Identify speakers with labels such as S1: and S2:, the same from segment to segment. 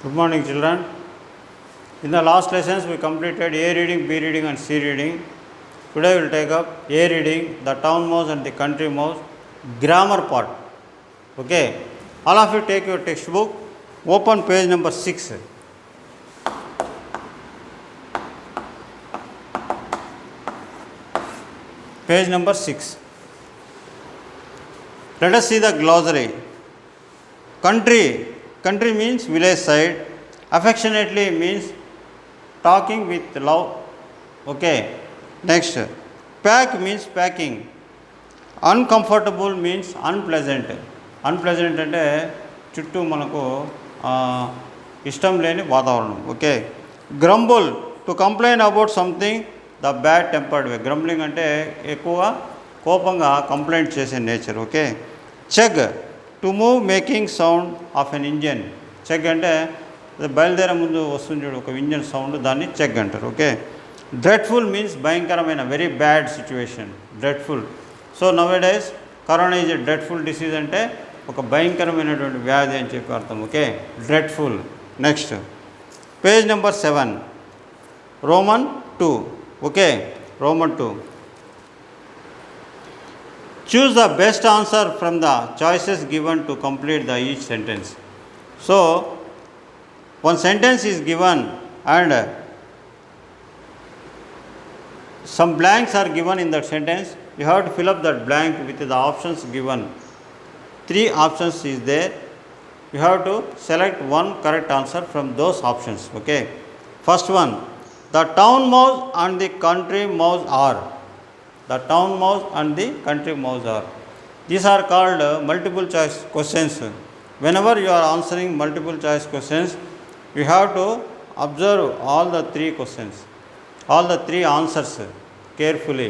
S1: Good morning, children. In the last lessons, we completed A reading, B reading, and C reading. Today, we will take up A reading, the town mouse and the country mouse, grammar part. Okay. All of you take your textbook, open page number 6. Page number 6. Let us see the glossary. Country means village side. Affectionately means talking with love. Okay. Next. Pack means packing. Uncomfortable means unpleasant. Unpleasant అంటే చుట్టూ మనకు ఇష్టం లేని వాతావరణం. Okay. Grumble to complain about something the bad tempered way. Grumbling అంటే ఎక్కువ కోపంగా complaint చేసే nature. Okay. Chug to move making sound of an engine. Chug అంటే బయలుదేరే ముందు వస్తుంది చూడు ఒక ఇంజన్ సౌండ్, దాన్ని చెగ్ అంటారు. ఓకే. డ్రెడ్ఫుల్ మీన్స్ భయంకరమైన, very bad situation, dreadful. So nowadays corona is a dreadful disease అంటే ఒక భయంకరమైనటువంటి వ్యాధి అని చెప్పి అర్థం. Okay. Dreadful. Next page number 7, Roman 2. Okay. Roman 2. Choose the best answer from the choices given to complete the each sentence. So, one sentence is given and some blanks are given in that sentence. You have to fill up that blank with the options given. 3 options is there. You have to select one correct answer from those options. Okay. First one, the town mouse and the country mouse are. The town mouse and the country mouse are. These are called multiple choice questions. Whenever you are answering multiple choice questions, you have to observe all the 3 questions, all the 3 answers carefully.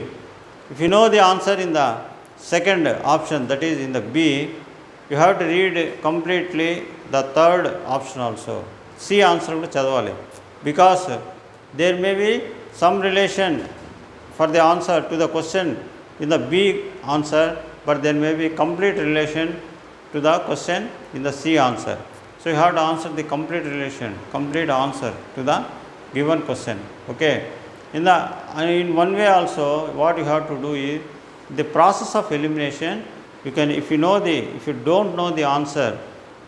S1: If you know the answer in the second option, that is in the B, you have to read completely the third option also. C answer chadavali, because there may be some relation for the answer to the question in the B answer, but there may be complete relation to the question in the C answer. So you have to answer the complete relation, complete answer to the given question. Okay. In one way also, what you have to do is the process of elimination. You can, if you don't know the answer,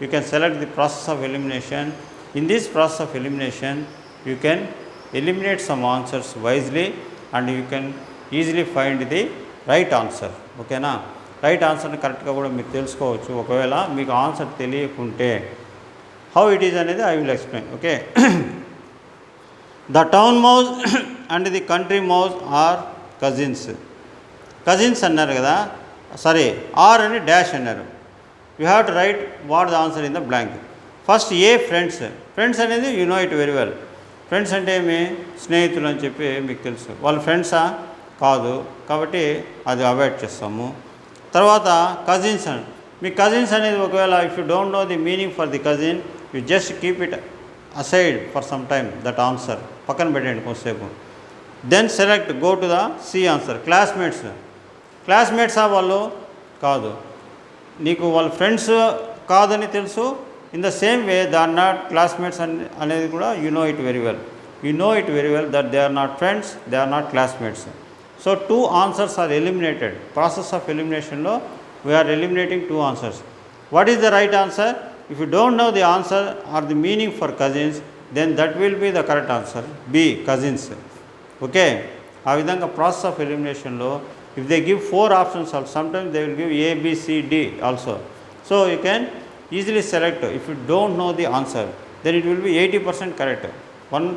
S1: you can select the process of elimination. In this process of elimination, you can eliminate some answers wisely and you can easily find the right answer. ఓకేనా. Right ఆన్సర్ని కరెక్ట్గా కూడా మీరు తెలుసుకోవచ్చు. ఒకవేళ మీకు answer తెలియకుంటే how it is అనేది I will explain. Okay. The town mouse and the country mouse are cousins. Cousins అన్నారు కదా, సారీ ఆర్ అని డాష్ అన్నారు. You have to write what the answer in the blank. First a friends. Friends అనేది you know it very well. Friends అంటే ఏమి, స్నేహితులు అని చెప్పి మీకు తెలుసు. వాళ్ళ ఫ్రెండ్సా కాదు, కాబట్టి అది అవాయిడ్ చేస్తాము. తర్వాత కజిన్స్ అని, మీ కజిన్స్ అనేది ఒకవేళ if you don't know the meaning for the cousin, you just keep it aside for some time, that answer పక్కన పెట్టండి కొంతసేపు. Then select, go to the C answer. Classmates. క్లాస్మేట్సా వాళ్ళు కాదు, నీకు వాళ్ళ ఫ్రెండ్స్ కాదని తెలుసు. In the same way, they are not classmates అనేది కూడా you know it very well. You know it very well that they are not friends, they are not classmates. So 2 answers are eliminated. Process of elimination lo we are eliminating 2 answers. What is the right answer? If you don't know the answer or the meaning for cousins, then that will be the correct answer. B, cousins. Okay. ఆ విధంగా process of elimination లో if they give 4 options also, sometimes they will give A, B, C, D also. So you can easily select. If you don't know the answer, then it will be 80% correct. One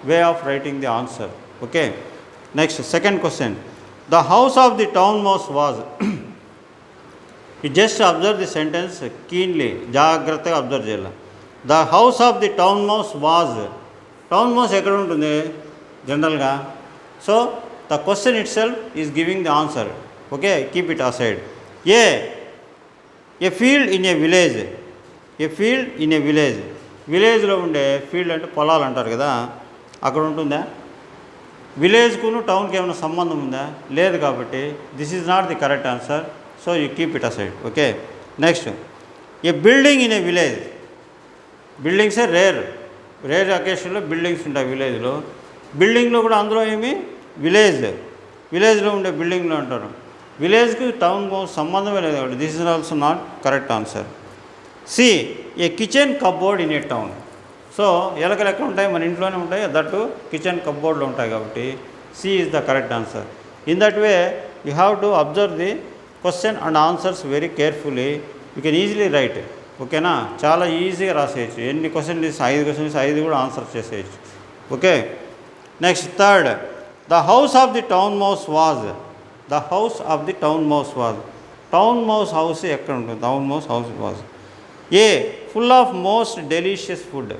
S1: way of writing the answer. Okay. Next, second question. The house of the town mouse was. You just observe the sentence keenly. జాగ్రత్తగా observe చేయాలి. The house of the town mouse was. Town mouse ఎక్కడ ఉంటుంది జనరల్గా? So the question itself is giving the answer. Okay. Keep it aside. A field in a village. A field in a village. విలేజ్లో ఉండే field అంటే పొలాలు అంటారు కదా, అక్కడ ఉంటుందా? విలేజ్కును టౌన్కి ఏమైనా సంబంధం ఉందా? లేదు. కాబట్టి this is not the correct answer. So you keep it aside. Okay. Next, a building in a village. Buildings a rare. Rare అకేషన్లో బిల్డింగ్స్ ఉంటాయి విలేజ్లో. బిల్డింగ్లో కూడా అందులో ఏమి విలేజ్లో ఉండే బిల్డింగ్లో అంటారు. విలేజ్కి టౌన్కు సంబంధమే లేదు కాబట్టి this is also not correct answer. C a kitchen cupboard in a town. So ఎలకలు ఎక్కడ ఉంటాయి, మన ఇంట్లోనే ఉంటాయి, దట్టు కిచెన్ కప్బోర్డ్లో ఉంటాయి కాబట్టి C is the correct answer. In that way you have to observe the question and answers very carefully. You can easily write. ఓకేనా, చాలా ఈజీగా రాసేయచ్చు. ఎన్ని క్వశ్చన్లు ఇస్తే 5 క్వశ్చన్స్ 5 కూడా ఆన్సర్ చేసేయచ్చు. Okay, next third, the house of the town mouse was. The house of the town mouse was. Town mouse house ఎక్కడ ఉంటుంది? Town mouse house was a full of most delicious food.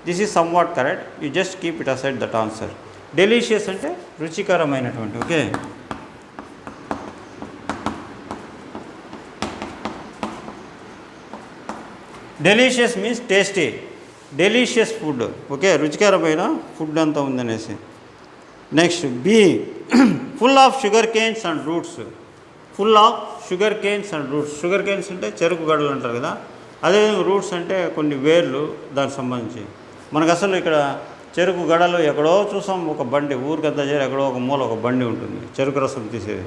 S1: This is somewhat correct. You just keep it aside that answer. Delicious అంటే రుచికరమైనటువంటి. Okay, delicious means tasty, delicious food. Okay, రుచికరమైన food అంతా ఉందనేసి. Next B full of sugar canes and roots. Full of sugar canes and roots. Sugar Cannes అంటే చెరుకు గడలు అంటారు కదా, అదేవిధంగా రూట్స్ అంటే కొన్ని వేర్లు దానికి సంబంధించి. మనకు అసలు ఇక్కడ చెరుకు గడలు ఎక్కడో చూసాం, ఒక బండి ఊరికంతా చేరి ఎక్కడో ఒక మూల ఒక బండి ఉంటుంది చెరుకు రసం తీసేది.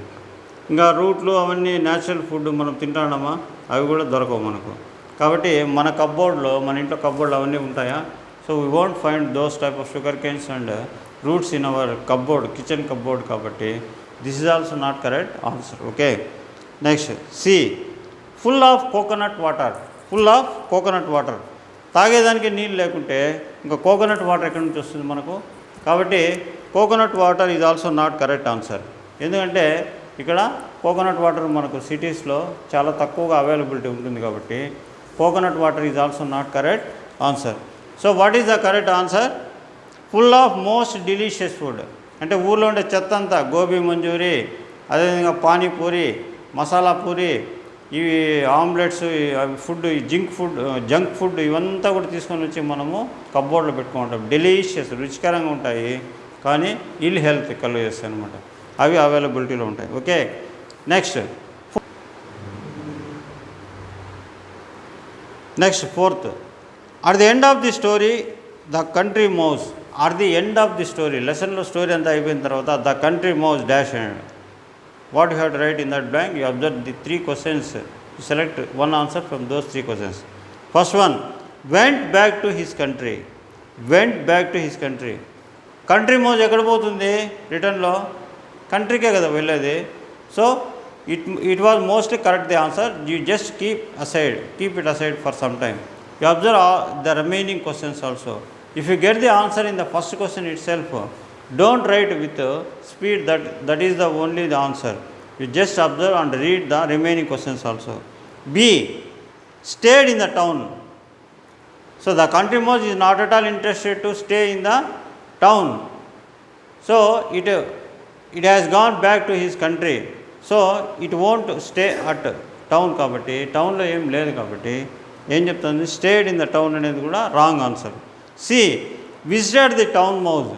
S1: ఇంకా రూట్లు అవన్నీ న్యాచురల్ ఫుడ్ మనం తింటామా, అవి కూడా దొరకవు మనకు. కాబట్టి మన కప్బోర్డ్లో, మన ఇంట్లో కప్బోర్డ్లో అవన్నీ ఉంటాయా? So we won't find those type of sugar canes and roots in our cupboard, kitchen cupboard. కాబట్టి this is also not correct answer. Okay, next C full of coconut water. Full of coconut water. తాగేదానికి నీళ్ళు లేకుంటే ఇంకా coconut water ఎక్కడి నుంచి వస్తుంది మనకు? కాబట్టి coconut water is also not correct answer. ఎందుకంటే ఇక్కడ కోకోనట్ వాటర్ మనకు సిటీస్లో చాలా తక్కువగా అవైలబిలిటీ ఉంటుంది కాబట్టి coconut water is also not correct answer. So what is the correct answer? Full of most delicious food. అంటే ఊళ్ళో ఉండే చెత్త అంతా, గోబీ మంచూరి, అదేవిధంగా పానీపూరి, మసాలా పూరి, ఇవి ఆమ్లెట్స్, ఫుడ్, జంక్ ఫుడ్ ఇవంతా కూడా తీసుకొని వచ్చి మనము కప్బోర్డ్లో పెట్టుకుంటాం. డెలిషియస్, రుచికరంగా ఉంటాయి, కానీ ఇల్ హెల్త్ కలుగు చేస్తాయి అనమాట. అవి అవైలబిలిటీలో ఉంటాయి. Okay, next fourth, at the end of the story the country mouse. At the end of the story, లెసన్లో స్టోరీ అంతా అయిపోయిన తర్వాత the country mouse dash and what you have to write in that blank. You observe the 3 questions. You select one answer from those 3 questions. First one, went back to his country. Went back to his country. Country mouse ఎక్కడ పోతుంది రిటర్న్లో? కంట్రీకే కదా వెళ్ళేది. So it was mostly correct the answer. You just keep it aside for some time. You observe the remaining questions also. If you get the answer in the first question itself, don't write with speed that is the only the answer. You just observe and read the remaining questions also. B, stayed in the town. So the country mouse is not at all interested to stay in the town. So it has gone back to his country. So it won't stay at town కాబట్టి టౌన్లో ఏం లేదు కాబట్టి ఏం చెప్తుంది? Stayed in the town అనేది కూడా wrong answer. C visited the town mouse.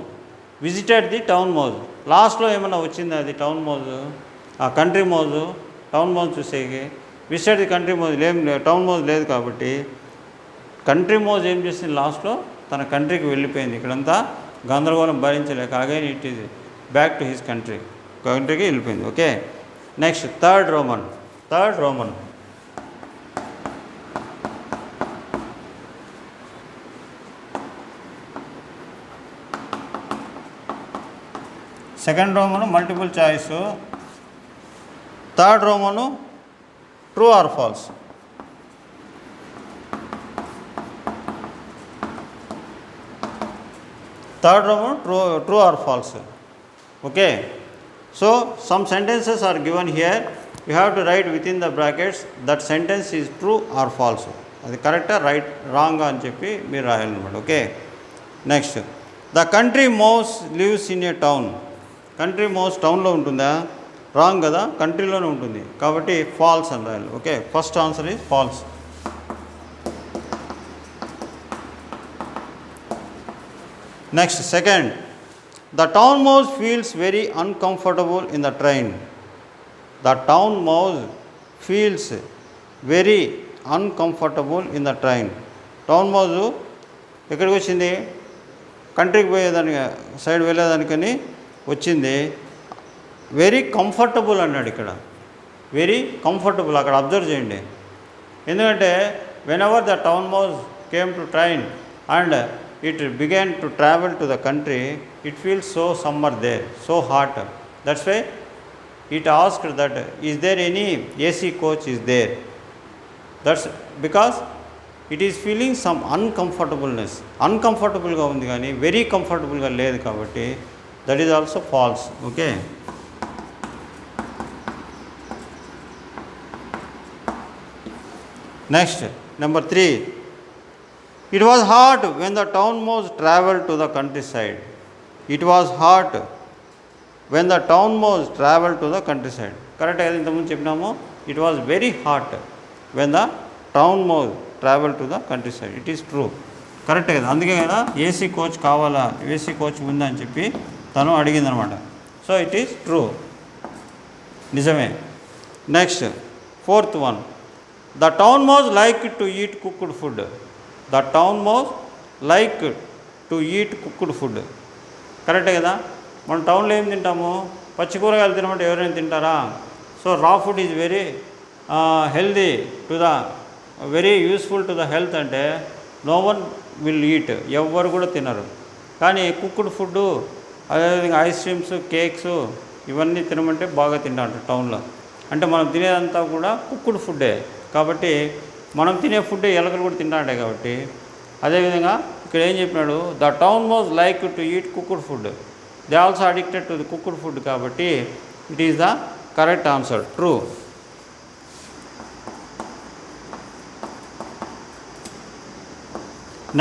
S1: Visited the town mouse. లాస్ట్లో ఏమన్నా వచ్చింది అది టౌన్ మౌజ్, ఆ కంట్రీ మౌజ్, టౌన్ మౌజ్ చూసేకి. విజిటెడ్ ది కంట్రీ మౌజ్ ఏం టౌన్ మౌజ్ లేదు కాబట్టి కంట్రీ మౌజ్ ఏం చేసింది? లాస్ట్లో తన కంట్రీకి వెళ్ళిపోయింది. ఇక్కడంతా గందరగోళం భరించలేక again it is back to his కంట్రీకి వెళ్ళిపోయింది. Okay, next third Roman. Second Roman multiple choice. Third Roman true or false. Third Roman true or false. Okay, so some sentences are given here. You have to write within the brackets that sentence is true or false. అది కరెక్టా రాంగా అని చెప్పి మీరు రాయాలన్నమాట. Okay, next the country mouse lives in a town. Country mouse టౌన్లో ఉంటుందా? Wrong కదా, కంట్రీలోనే ఉంటుంది కాబట్టి ఫాల్స్ అని రాయాలి. Okay, first answer is false. Next second, the town mouse feels very uncomfortable in the train. The town mouse feels very uncomfortable in the train. Town mouse ఎక్కడికి వచ్చింది? కంట్రీకి పోయేదానికి సైడ్ వెళ్ళేదానికని వచ్చింది. వెరీ కంఫర్టబుల్ అన్నాడు ఇక్కడ. Very comfortable అక్కడ observe చేయండి. ఎందుకంటే whenever the town mouse came to train and it began to travel to the country, it feels so summer there, so hot. That's why it asked that is there any AC coach is there. That's because it is feeling some uncomfortableness. అన్కంఫర్టబుల్గా ఉంది కానీ very కంఫర్టబుల్గా లేదు కాబట్టి that is also false. Okay. Next number 3. It was hot when the town mouse travel to the country side. It was hot when the town mouse travel to the country side. Correct కదా? ఇంతకుముందు చెప్పినాము it was very hot when the town mouse travel to the country side. It is true. Correct కదా? అందుకే కదా AC coach కావాలా, AC coach ఉందా అని చెప్పి తను అడిగిందనమాట. సో ఇట్ ఈస్ ట్రూ, నిజమే. Next 4th one. The town mouse like to eat cooked food. The town mouse like to eat cooked food. కరెక్టే కదా? మనం టౌన్లో ఏం తింటాము? పచ్చి కూరగాయలు తినమంటే ఎవరైనా తింటారా? సో రా food is very healthy to the very useful to the health అంటే నో వన్ విల్ ఈట్, ఎవ్వరు కూడా తినరు. కానీ కుక్డ్ ఫుడ్, అదేవిధంగా ఐస్ క్రీమ్స్, కేక్స్ ఇవన్నీ తినమంటే బాగా తింటారు టౌన్లో. అంటే మనం తినేదంతా కూడా కుక్డ్ ఫుడ్డే కాబట్టి మనం తినే ఫుడ్డే ఎలకలు కూడా తింటాంటాయి కాబట్టి. అదేవిధంగా ఇక్కడ ఏం చెప్పినాడు? The town mouse like to eat cooked food. They also addicted to the cooked food కాబట్టి it is the correct answer, true.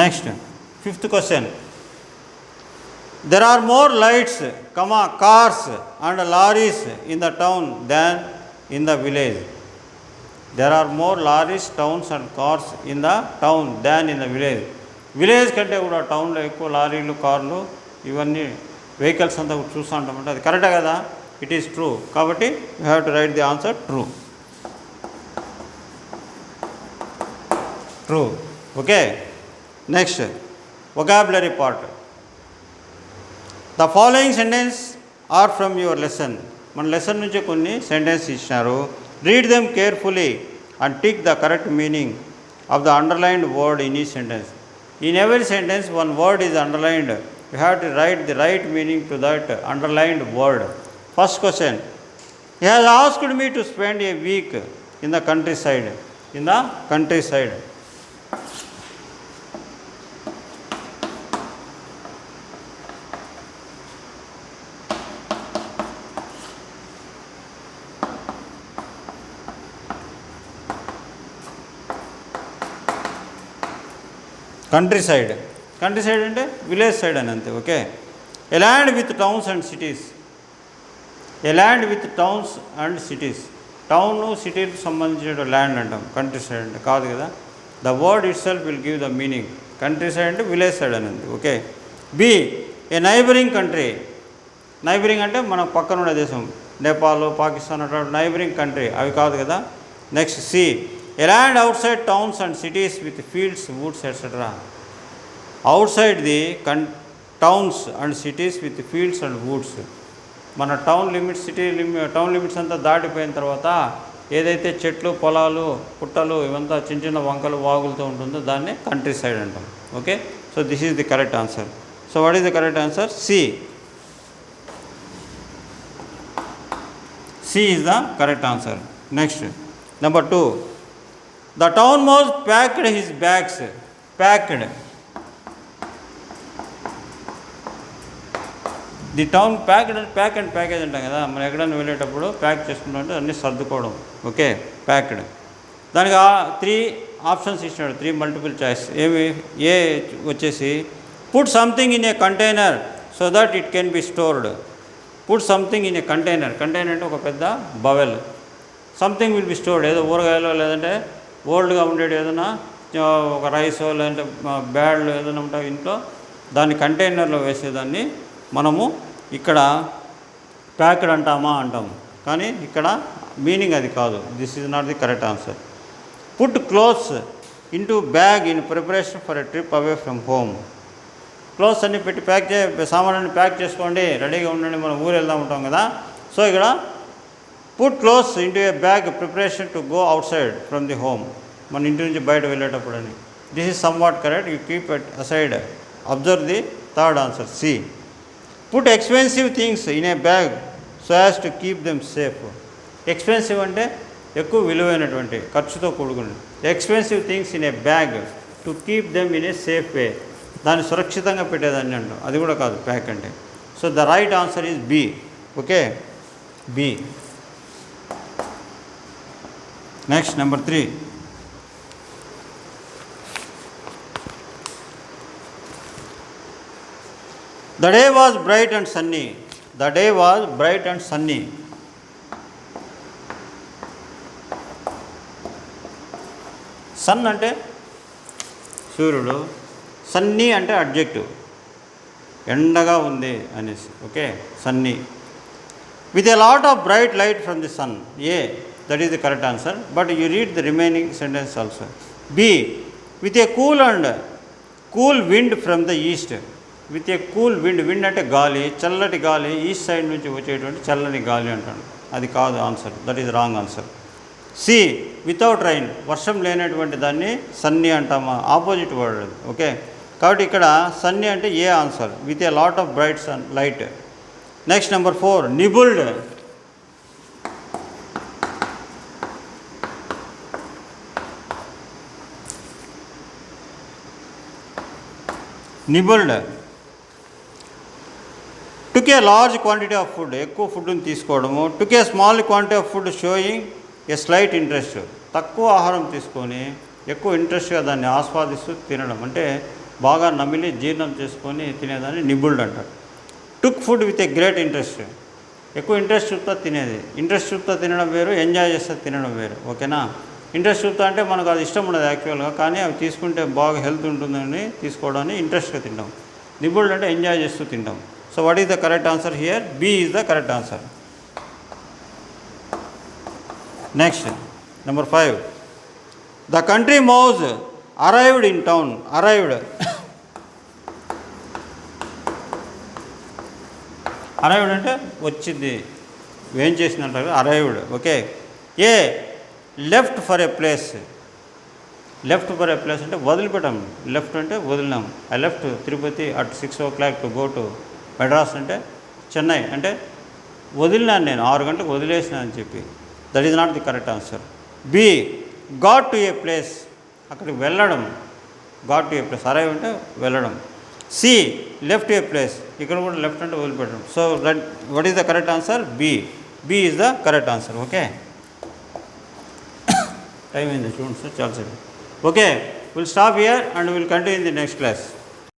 S1: Next 5th question. There are more lights, cars and lorries in the town than in the village. There are more lorries, towns and cars in the town than in the village. Village కంటే కూడా టౌన్లో ఎక్కువ లారీలు, కార్లు, ఇవన్నీ vehicles అంతా చూస్తూ ఉంటామంటే అది కరెక్టే కదా? It is true. కాబట్టి you have to write the answer true. True. Okay. Next vocabulary part. The following sentence are from your lesson. మన లెసన్ నుంచి కొన్ని సెంటెన్స్ ఇచ్చినారు. Read them carefully and tick the correct meaning of the underlined word in ఈ sentence. In every sentence one word is underlined. You have to write the right meaning to that underlined word. First question. He has asked me to spend a week in the countryside. In the countryside. Country side అంటే village side అని అంతే. Okay. A land with towns and cities. A land with towns and cities. Town సిటీకి సంబంధించిన land అంటాం. Country side అంటే కాదు కదా. The word it self will give the meaning. Country side అంటే విలేజ్ సైడ్ అని అంతే. ఓకే. బి ఏ neighbouring country. Neighbouring అంటే మన పక్కన ఉన్న దేశం, నేపాల్, పాకిస్తాన్ అటువంటి నైబరింగ్ కంట్రీ, అవి కాదు కదా. Next C a land outside towns and cities with fields, woods etcetera. Outside the towns and cities with fields and woods. మన టౌన్ లిమిట్స్, టౌన్ లిమిట్స్ అంతా దాటిపోయిన తర్వాత ఏదైతే చెట్లు, పొలాలు, పుట్టలు ఇవంతా చిన్న చిన్న వంకలు, వాగులతో ఉంటుందో దాన్ని కంట్రీ సైడ్ అంటాం. Okay. So this is the correct answer. So what is the correct answer? C. C is the correct answer. Next number 2. The town mouse packed his bags. Packed. The town pack and package అంటాం కదా. మనం ఎక్కడైనా వెళ్ళేటప్పుడు pack చేసుకుంటామంటే అన్నీ సర్దుకోవడం. Okay. Packed. దానికి 3 options ఇచ్చినాడు, 3 మల్టిపుల్ చాయిస్. ఏమి? ఏ వచ్చేసి put something in a container so that it can be stored. Put something in a container. Container అంటే ఒక పెద్ద bowel. Something will be stored. ఏదో ఊరగాయలో లేదంటే ఓల్డ్గా ఉండేది ఏదైనా ఒక రైసో లేదంటే బ్యాడ్లో ఏదైనా ఉంటాయి ఇంట్లో, దాన్ని కంటైనర్లో వేసేదాన్ని మనము ఇక్కడ ప్యాక్డ్ అంటాము. కానీ ఇక్కడ మీనింగ్ అది కాదు. This is not the correct answer. Put clothes into bag in preparation for a trip away from home. Clothes అన్ని పెట్టి సామాన్లన్నీ ప్యాక్ చేసుకోండి, రెడీగా ఉండండి, మనం ఊరు వెళ్దాం ఉంటాం కదా. సో ఇక్కడ put clothes into a bag preparation to go outside from the home, మన ఇంటి నుంచి బయట వెళ్ళేటప్పుడు అని. This is somewhat correct, you keep it aside. Observe the third answer C. Put expensive things in a bag so as to keep them safe. Expensive అంటే ఎక్కువ విలువైనటువంటి, ఖర్చుతో కూడుకుని. Expensive things in a bag to keep them in a safe way, దాన్ని సురక్షితంగా పెట్టేదాన్ని అంటాం. అది కూడా కాదు ప్యాక్ అంటే. So the right answer is B. Okay, B. Next number 3. The day was bright and sunny. The day was bright and sunny. Sun అంటే సూర్యుడు, సన్నీ అంటే అడ్జెక్టివ్, ఎండగా ఉంది అనేసి. Okay, sunny. With a lot of bright light from the sun. A, that is the correct answer. But you read the remaining sentence also. B. With a cool wind from the east. With a cool wind, wind అంటే గాలి, చల్లటి గాలి, east side నుంచి వచ్చేటువంటి చల్లని గాలి అంటాడు. అది కాదు answer, that is wrong answer. C. Without rain, వర్షం లేనటువంటి దాన్ని సన్నీ అంటామా, ఆపోజిట్ వర్డ్ అది. ఓకే, కాబట్టి ఇక్కడ సన్నీ అంటే A answer, with a lot of bright sunlight. Next number 4. Nibbled. Nibbled. Took a large quantity of food, ఎక్కువ ఫుడ్ని తీసుకోవడము. Took a small quantity of food showing a slight interest, తక్కువ ఆహారం తీసుకొని ఎక్కువ ఇంట్రెస్ట్గా దాన్ని ఆస్వాదిస్తూ తినడం, అంటే బాగా నమిలి జీర్ణం చేసుకొని తినేదాన్ని నిబుల్డ్ అంటారు. Took food with a great interest, ఎక్కువ ఇంట్రెస్ట్ చూపుతా తినేది. ఇంట్రెస్ట్ చూపుతా తినడం వేరు, ఎంజాయ్ చేస్తే తినడం వేరు. ఓకేనా. ఇంట్రెస్ట్ చూపుతా అంటే మనకు అది ఇష్టం ఉండదు యాక్చువల్గా, కానీ అవి తీసుకుంటే బాగా హెల్త్ ఉంటుందని తీసుకోవడాన్ని ఇంట్రెస్ట్గా తింటాం. నిబుల్డ్ అంటే ఎంజాయ్ చేస్తూ తింటాం. So what is the correct answer here? B is the correct answer. Next number 5. The country mouse arrived in town. Arrived అంటే వచ్చింది, ఏం చేసినట్టు arrived. Okay. A. Left for a place. Left for a place అంటే వదిలిపెట్టాం. Left అంటే వదిలినాం. I left Tirupati at 6 o'clock to go to Madras అంటే చెన్నై అంటే వదిలినాను, నేను 6 గంటలకు వదిలేసిన అని చెప్పి. That is not the correct answer. B. Got to a place, అక్కడికి వెళ్ళడం. Got to a place, arrive అంటే వెళ్ళడం. సి. లెఫ్ట్ ఏ ప్లేస్, ఇక్కడ కూడా లెఫ్ట్ అంటే వదిలిపెట్టడం. So what is the correct answer? B. B is the correct answer. Okay, time అయింది చూడండి సార్ చాలాసేపు. Okay, will stop here and will continue in the next class.